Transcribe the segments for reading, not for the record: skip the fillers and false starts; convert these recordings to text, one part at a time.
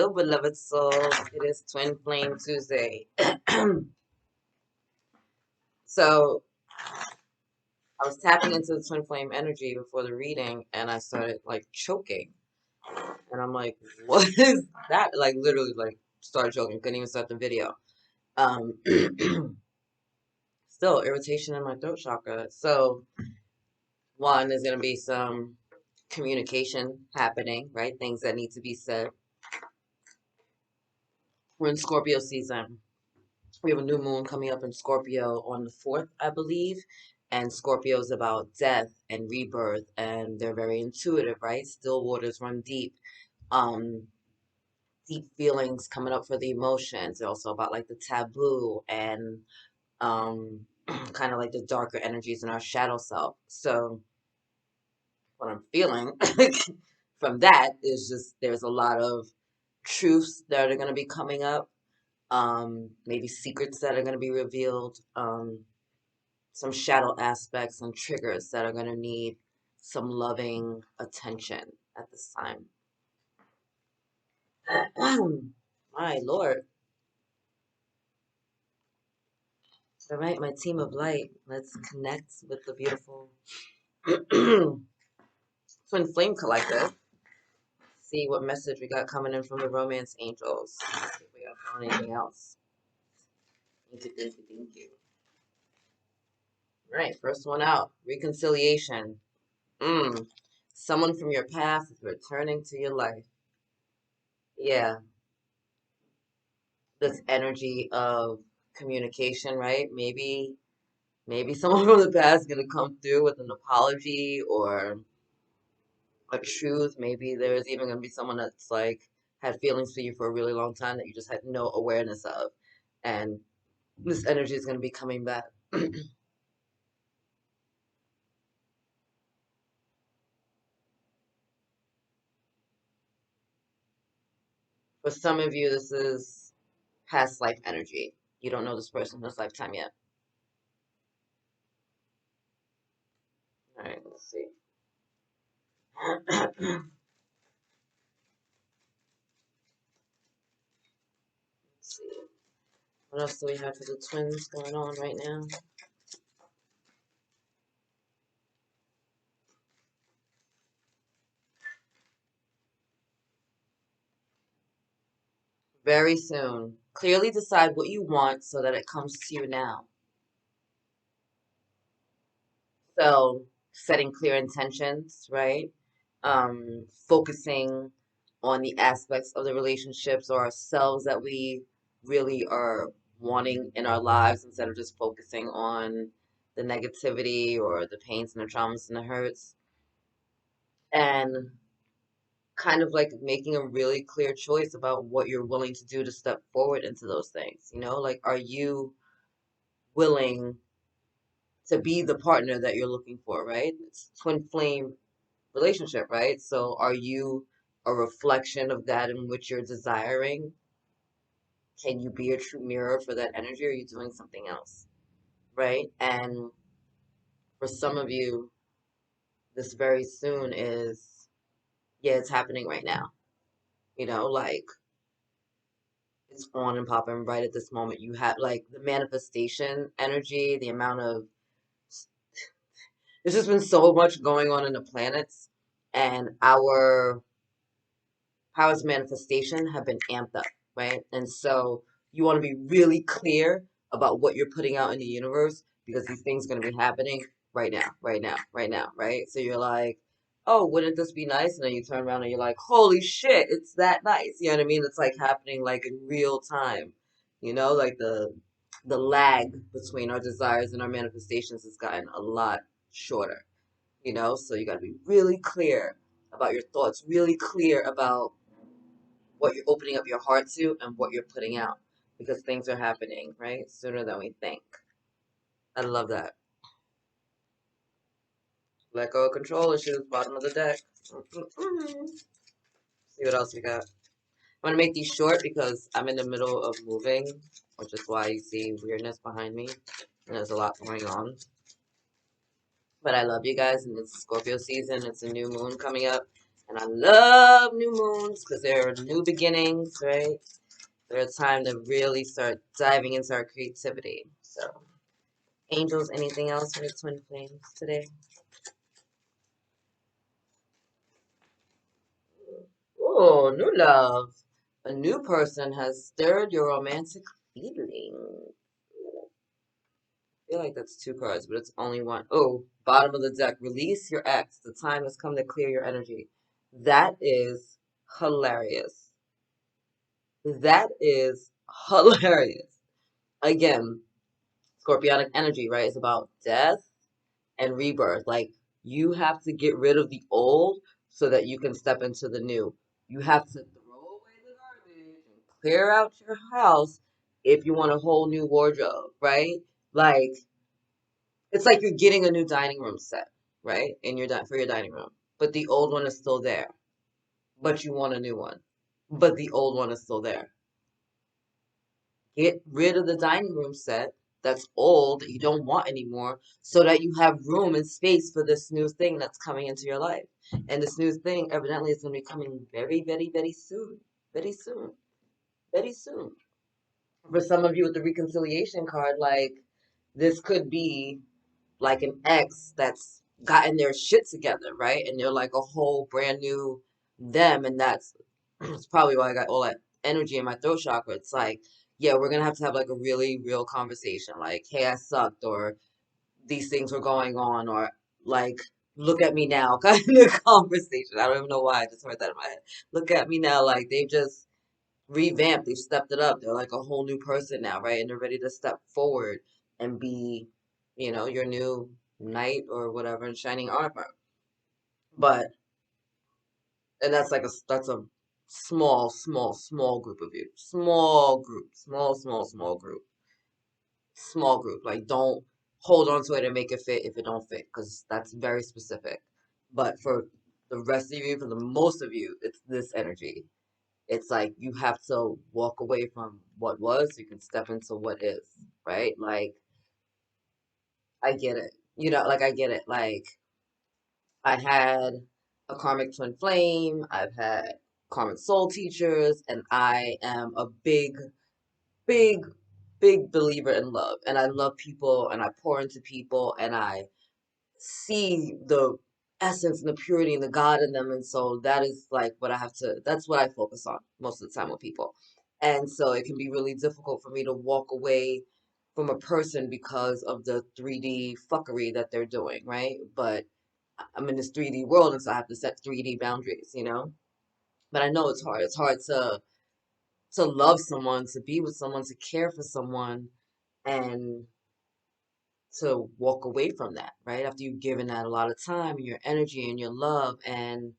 Hello, beloved soul. It is Twin Flame Tuesday. So I was tapping into the twin flame energy before the reading, and I started like choking. And I'm like, "What is that?" Like literally, like started choking. Couldn't even start the video. Um, Still irritation in my throat chakra. So one is gonna be some communication happening, right? Things that need to be said. We're in Scorpio season. We have a new moon coming up in Scorpio on the 4th, I believe. And Scorpio is about death and rebirth, and they're very intuitive, right? Still waters run deep. Um, Deep feelings coming up for the emotions. They're also about like the taboo and kind of like the darker energies in our shadow self. So what I'm feeling from that is just there's a lot of truths that are going to be coming up, maybe secrets that are going to be revealed, some shadow aspects and triggers that are going to need some loving attention at this time. My Lord. All right, my team of light, let's connect with the beautiful Twin Flame Collective. See what message we got coming in from the romance angels. See if we got found anything else. Thank you, thank you, thank you. All right, first one out. Reconciliation. Someone from your past is returning to your life. Yeah, this energy of communication, right? Maybe someone from the past is gonna come through with an apology or a truth. Maybe there's even gonna be someone that's like had feelings for you for a really long time that you just had no awareness of, and this energy is gonna be coming back. For some of you, this is past life energy. You don't know this person in this lifetime yet. All right, let's see. Let's see. What else do we have for the twins going on right now? Very soon. Clearly decide what you want so that it comes to you now. So, setting clear intentions, right? Focusing on the aspects of the relationships or ourselves that we really are wanting in our lives instead of just focusing on the negativity or the pains and the traumas and the hurts. And kind of like making a really clear choice about what you're willing to do to step forward into those things. Like, are you willing to be the partner that you're looking for, right? It's twin flame relationship, right? So are you a reflection of that in which you're desiring? Can you be a true mirror for that energy, or are you doing something else, right? And for some of you, this very soon is, yeah, it's happening right now. Like it's on and popping right at this moment. You have like the manifestation energy, the amount of, there's just been so much going on in the planets, and our powers of manifestation have been amped up, right? And so you want to be really clear about what you're putting out in the universe because these things are going to be happening right now, right now, right now, right? So you're like, oh, wouldn't this be nice? And then you turn around and you're like, holy shit, it's that nice. You know what I mean? It's like happening like in real time. Like the lag between our desires and our manifestations has gotten a lot shorter. So you got to be really clear about your thoughts, really clear about what you're opening up your heart to and what you're putting out because things are happening, right? Sooner than we think. I love that. Let go of control issues, bottom of the deck. See what else we got. I'm going to make these short because I'm in the middle of moving, which is why you see weirdness behind me. And there's a lot going on. But I love you guys, and it's Scorpio season. It's a new moon coming up. And I love new moons because they're new beginnings, right? They're a time to really start diving into our creativity. So, angels, anything else for the twin flames today? Oh, new love. A new person has stirred your romantic feelings. I feel like that's two cards, but it's only one. Oh, bottom of the deck. Release your ex. The time has come to clear your energy. That is hilarious. That is hilarious. Again, scorpionic energy, right? It's about death and rebirth. Like, you have to get rid of the old so that you can step into the new. You have to throw away the garbage and clear out your house if you want a whole new wardrobe, right? Like, it's like you're getting a new dining room set, right? In your for your dining room, but the old one is still there. But you want a new one, but the old one is still there. Get rid of the dining room set that's old that you don't want anymore so that you have room and space for this new thing that's coming into your life. And this new thing evidently is going to be coming very, very, very soon. Very soon. Very soon. For some of you with the reconciliation card, like, this could be like an ex that's gotten their shit together, right? And they're like a whole brand new them, and that's probably why I got all that energy in my throat chakra. It's like, yeah, we're gonna have to have like a really real conversation, like, hey, I sucked, or these things were going on, or like, look at me now, kind of conversation. I don't even know why I just heard that in my head. Look at me now, like they've just revamped, they've stepped it up. They're like a whole new person now, right? And they're ready to step forward and be, your new knight or whatever in shining armor. But and that's a small, small, small group of you. Small group, small group, small group. Like, don't hold on to it and make it fit if it don't fit, because that's very specific. But for the rest of you, for the most of you, it's this energy. It's like you have to walk away from what was so you can step into what is, right? Like, I get it. Like, I get it. Like, I had a karmic twin flame, I've had karmic soul teachers, and I am a big, big, big believer in love. And I love people and I pour into people and I see the essence and the purity and the God in them. And so that is like that's what I focus on most of the time with people. And so it can be really difficult for me to walk away from a person because of the 3D fuckery that they're doing, right? But I'm in this 3D world, and so I have to set 3D boundaries, But I know it's hard. It's hard to love someone, to be with someone, to care for someone, and to walk away from that, right? After you've given that a lot of time and your energy and your love, and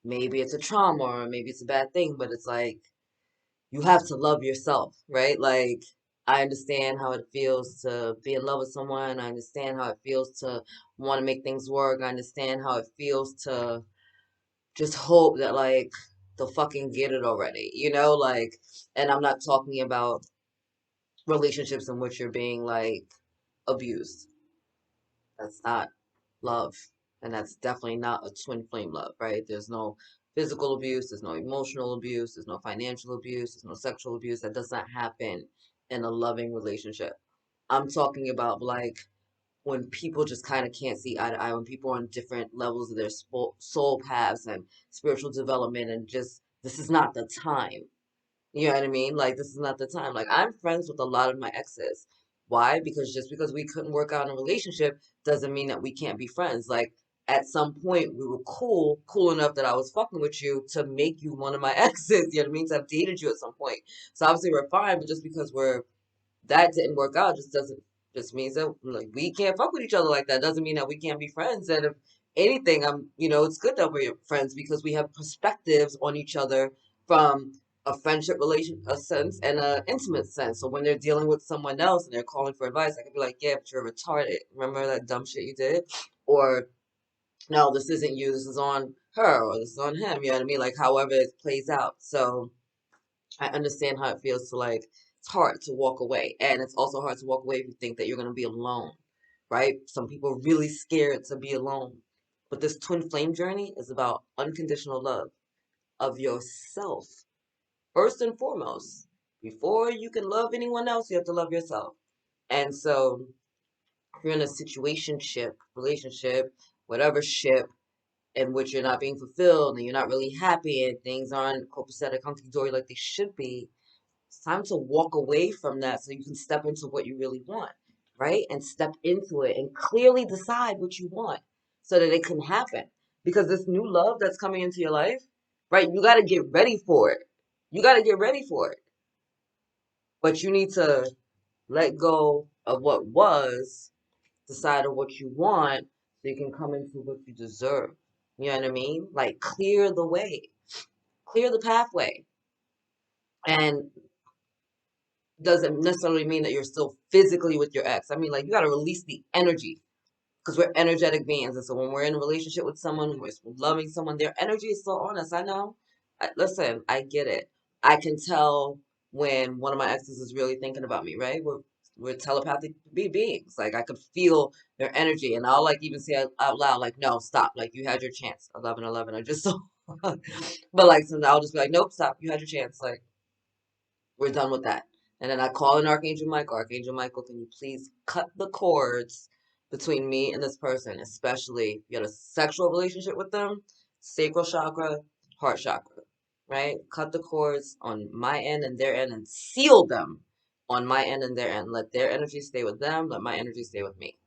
maybe it's a trauma or maybe it's a bad thing, but it's like you have to love yourself, right? Like, I understand how it feels to be in love with someone. I understand how it feels to want to make things work. I understand how it feels to just hope that, like, they'll fucking get it already, Like, and I'm not talking about relationships in which you're being, like, abused. That's not love. And that's definitely not a twin flame love, right? There's no physical abuse, there's no emotional abuse, there's no financial abuse, there's no sexual abuse. That does not happen in a loving relationship. I'm talking about, like, when people just kind of can't see eye to eye, when people are on different levels of their soul paths and spiritual development, and just, this is not the time. You know what I mean? Like, this is not the time. Like, I'm friends with a lot of my exes. Why? Because just because we couldn't work out in a relationship doesn't mean that we can't be friends. Like, at some point, we were cool enough that I was fucking with you to make you one of my exes. You know what I mean? So I've dated you at some point. So obviously we're fine, but just because that didn't work out just means that, like, we can't fuck with each other like that. Doesn't mean that we can't be friends. And if anything, it's good that we're friends because we have perspectives on each other from a friendship relation a sense and a intimate sense. So when they're dealing with someone else and they're calling for advice, I can be like, yeah, but you're retarded. Remember that dumb shit you did? Or, no, this isn't you, this is on her, or this is on him, you know what I mean? Like, however it plays out. So I understand how it feels to, like, it's hard to walk away. And it's also hard to walk away if you think that you're going to be alone, right? Some people are really scared to be alone. But this twin flame journey is about unconditional love of yourself. First and foremost, before you can love anyone else, you have to love yourself. And so, if you're in a situationship, relationship, whatever ship, in which you're not being fulfilled and you're not really happy and things aren't copacetic, hunky dory like they should be, it's time to walk away from that so you can step into what you really want, right? And step into it and clearly decide what you want so that it can happen. Because this new love that's coming into your life, right? You got to get ready for it. You got to get ready for it. But you need to let go of what was, decide on what you want so you can come into what you deserve. You know what I mean? Like clear the way, clear the pathway. And doesn't necessarily mean that you're still physically with your ex. I mean, like, you got to release the energy because we're energetic beings. And so when we're in a relationship with someone, we're loving someone, their energy is still on us. I know. Listen, I get it. I can tell when one of my exes is really thinking about me, right? We're telepathic beings. Like, I could feel their energy. And I'll, like, even say out loud, like, no, stop. Like, you had your chance. 11, 11. I just so. But, like, so I'll just be like, nope, stop. You had your chance. Like, we're done with that. And then I call in Archangel Michael. Archangel Michael, can you please cut the cords between me and this person, especially if you had a sexual relationship with them, sacral chakra, heart chakra, right? Cut the cords on my end and their end and seal them on my end and their end. Let their energy stay with them. Let my energy stay with me,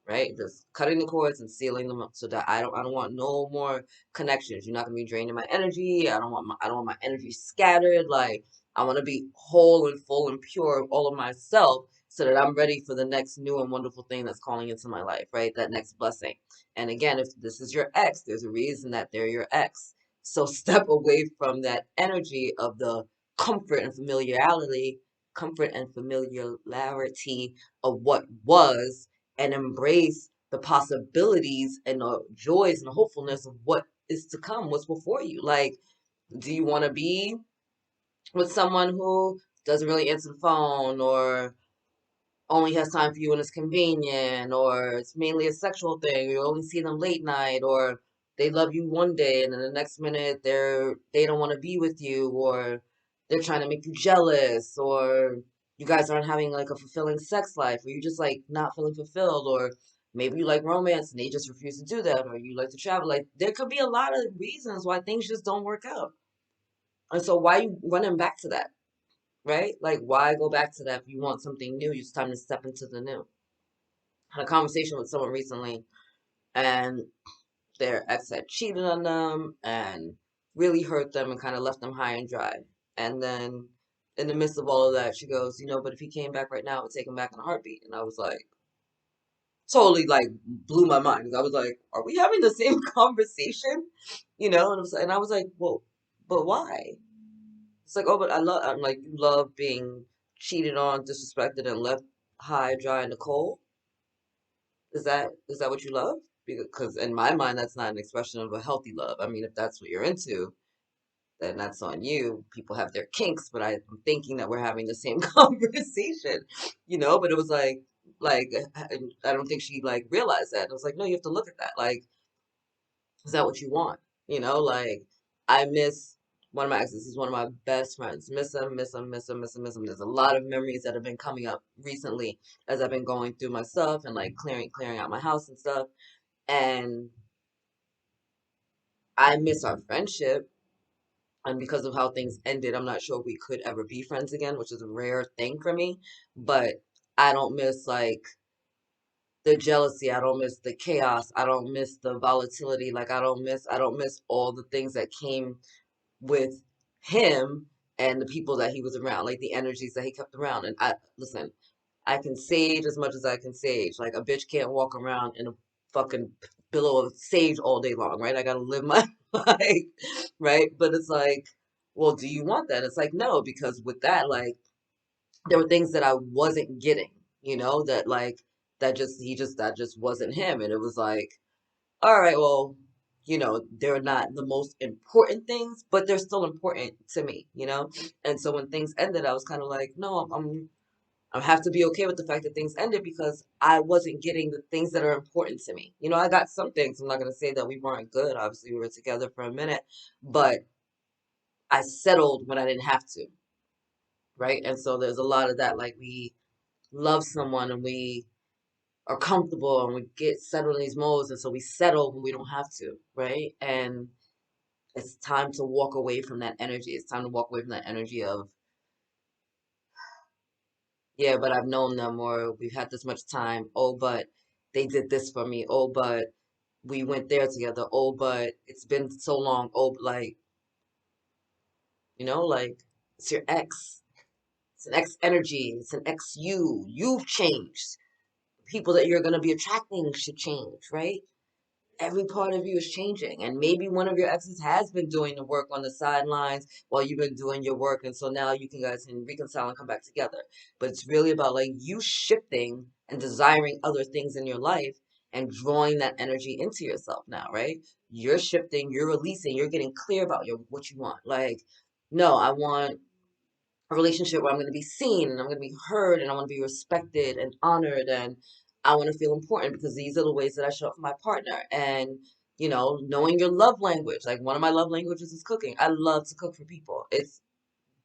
right? Just cutting the cords and sealing them up so that I don't want no more connections. You're not gonna be draining my energy. I don't want my energy scattered. Like I want to be whole and full and pure of all of myself so that I'm ready for the next new and wonderful thing that's calling into my life, right? That next blessing. And again, if this is your ex, there's a reason that they're your ex. So step away from that energy of the comfort and familiarity, comfort and familiarity of what was and embrace the possibilities and the joys and the hopefulness of what is to come, what's before you. Like, do you want to be with someone who doesn't really answer the phone or only has time for you when it's convenient, or it's mainly a sexual thing, you only see them late night, or they love you one day and then the next minute they don't want to be with you, or they're trying to make you jealous, or you guys aren't having like a fulfilling sex life, or you just like not feeling fulfilled, or maybe you like romance and they just refuse to do that, or you like to travel. Like there could be a lot of reasons why things just don't work out. And so why you running back to that? Right? Like, why go back to that if you want something new? It's time to step into the new. I had a conversation with someone recently, and their ex had cheated on them and really hurt them and kind of left them high and dry. And then, in the midst of all of that, she goes, but if he came back right now, I would take him back in a heartbeat. And I was like, totally like blew my mind. 'Cause I was like, are we having the same conversation? And I was like, well, but why? It's like, oh, but I'm like, you love being cheated on, disrespected, and left high, dry, in the cold. Is that what you love? Because in my mind, that's not an expression of a healthy love. I mean, if that's what you're into, then that's on you. People have their kinks, but I'm thinking that we're having the same conversation, But it was like I don't think she like realized that. I was like, no, you have to look at that. Like, is that what you want? Like I miss one of my exes. He's one of my best friends. Miss him, miss him, miss him, miss him, miss him. There's a lot of memories that have been coming up recently as I've been going through my stuff and like clearing out my house and stuff. And I miss our friendship. And because of how things ended, I'm not sure we could ever be friends again, which is a rare thing for me. But I don't miss like the jealousy. I don't miss the chaos. I don't miss the volatility. Like I don't miss all the things that came with him and the people that he was around, like the energies that he kept around. And listen, I can sage as much as I can sage. Like a bitch can't walk around in a fucking billow of sage all day long, right? I gotta live my life, right? But it's like, well, do you want that? It's like, no, because with that, like, there were things that I wasn't getting, that like, that just wasn't him. And it was like, all right, well, they're not the most important things, but they're still important to me. And so when things ended, I was kind of like, no, I'm I have to be okay with the fact that things ended because I wasn't getting the things that are important to me. You know, I got some things. I'm not going to say that we weren't good. Obviously, we were together for a minute, but I settled when I didn't have to, right? And so there's a lot of that. Like we love someone and we are comfortable and we get settled in these modes, and so we settle when we don't have to, right? And it's time to walk away from that energy. It's time to walk away from that energy of, yeah, but I've known them, or we've had this much time. Oh, but they did this for me. Oh, but we went there together. Oh, but it's been so long. Oh, like, like it's your ex. It's an ex energy. It's an ex you. You've changed. People that you're going to be attracting should change, right? Every part of you is changing. And maybe one of your exes has been doing the work on the sidelines while you've been doing your work. And so now you guys can reconcile and come back together. But it's really about like you shifting and desiring other things in your life and drawing that energy into yourself now, right? You're shifting, you're releasing, you're getting clear about what you want. Like, no, I want a relationship where I'm going to be seen and I'm going to be heard and I want to be respected and honored and I want to feel important because these are the ways that I show up for my partner. And, knowing your love language. Like one of my love languages is cooking. I love to cook for people. It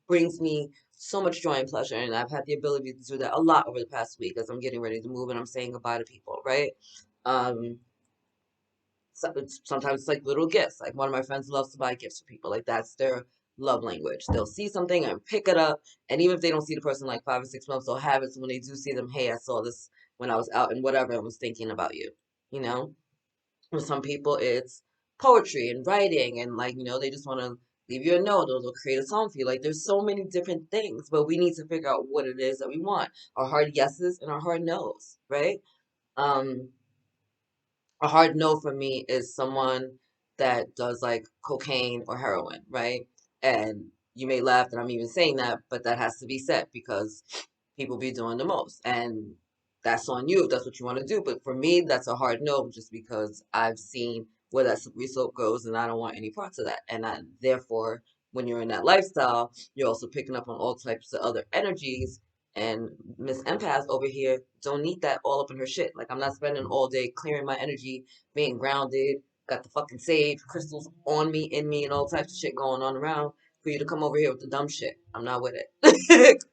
brings me so much joy and pleasure. And I've had the ability to do that a lot over the past week as I'm getting ready to move and I'm saying goodbye to people, right? Um, Sometimes it's like little gifts. Like one of my friends loves to buy gifts for people. Like that's their love language. They'll see something and pick it up. And even if they don't see the person like 5 or 6 months, they'll have it. So when they do see them, hey, I saw this when I was out and whatever, I was thinking about you. You know? For some people, it's poetry and writing. And like, they just want to leave you a note or they'll create a song for you. Like there's so many different things, but we need to figure out what it is that we want. Our hard yeses and our hard nos, right? Um, a hard no for me is someone that does like cocaine or heroin, right? And you may laugh that I'm even saying that, but that has to be said because people be doing the most. And that's on you if that's what you want to do. But for me, that's a hard no just because I've seen where that slippery slope goes and I don't want any parts of that. And therefore, when you're in that lifestyle, you're also picking up on all types of other energies. And Miss Empath over here don't need that all up in her shit. Like I'm not spending all day clearing my energy, being grounded, got the fucking sage crystals on me, in me, and all types of shit going on around for you to come over here with the dumb shit. I'm not with it.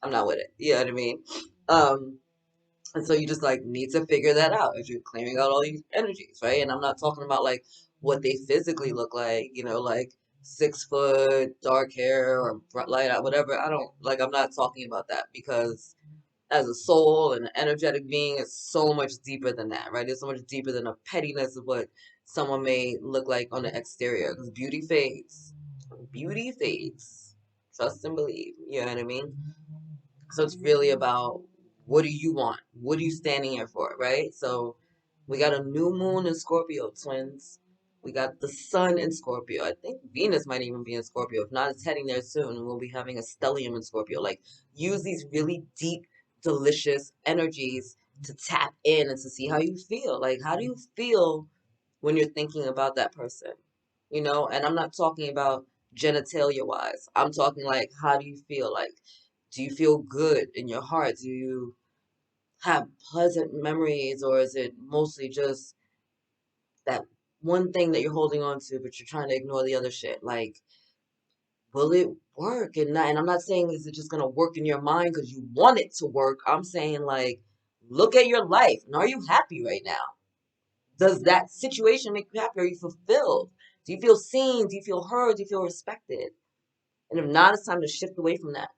I'm not with it. You know what I mean? Um, and so you just like need to figure that out if you're clearing out all these energies, right? And I'm not talking about like what they physically look like, like 6 foot, dark hair or bright light out, whatever. I don't like, I'm not talking about that because as a soul and an energetic being, it's so much deeper than that, right? It's so much deeper than a pettiness of what someone may look like on the exterior because beauty fades. Beauty fades. Trust and believe. You know what I mean? So it's really about what do you want? What are you standing here for, right? So we got a new moon in Scorpio, twins. We got the sun in Scorpio. I think Venus might even be in Scorpio. If not, it's heading there soon. And we'll be having a stellium in Scorpio. Like, use these really deep, delicious energies to tap in and to see how you feel. Like, how do you feel when you're thinking about that person? And I'm not talking about genitalia wise. I'm talking like, how do you feel? Like, do you feel good in your heart? Do you have pleasant memories, or is it mostly just that one thing that you're holding on to, but you're trying to ignore the other shit? Like, will it work? And I'm not saying is it just gonna work in your mind because you want it to work. I'm saying like, look at your life and are you happy right now? Does that situation make you happy? Are you fulfilled? Do you feel seen? Do you feel heard? Do you feel respected? And if not, it's time to shift away from that.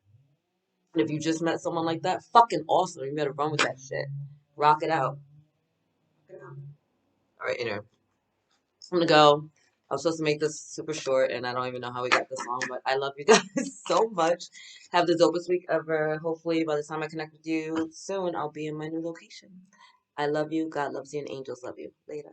And if you just met someone like that, fucking awesome. You better run with that shit. Rock it out. All right, inner. I'm gonna go. I was supposed to make this super short, and I don't even know how we got this long, but I love you guys so much. Have the dopest week ever. Hopefully, by the time I connect with you soon, I'll be in my new location. I love you. God loves you, and angels love you. Later.